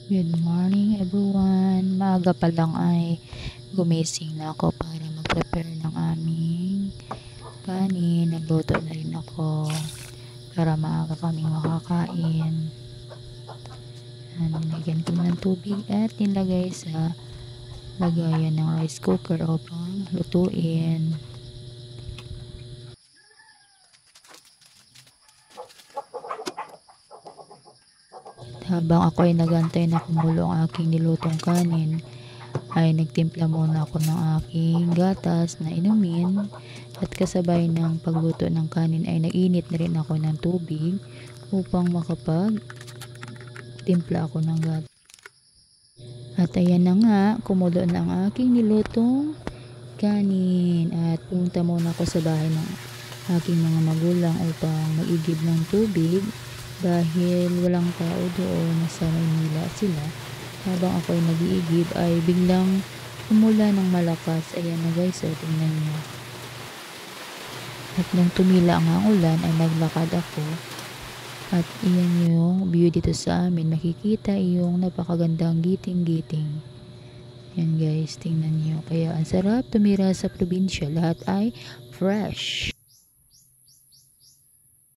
Good morning everyone. Maaga pa lang ay gumising na ako para mag-prepare ng aming kanin. Nagluto na rin ako para maaga kaming makakain. Nilagyan ko ng tubig at nilagay sa lagayan ng rice cooker upang lutuin. Habang ako ay nagantay na kumulo ang aking nilutong kanin, ay nagtimpla muna ako ng aking gatas na inumin at kasabay ng pagluto ng kanin ay nainit na rin ako ng tubig upang makapag-timpla ako ng gatas. At ayan na nga, kumulo na ang aking nilutong kanin at pumunta muna ako sa bahay ng aking mga magulang upang mag-igib ng tubig dahil walang tao doon, nasa Maynila sila. Habang ako ay nag-iigib ay biglang umula ng malakas. Ayan na guys, so tingnan nyo. At nung tumila nga ang ulan ay naglakad ako. At iyan yung view dito sa amin. Makikita yung napakagandang giting-giting. Yan guys, tingnan nyo. Kaya ang sarap tumira sa probinsya. Lahat ay fresh.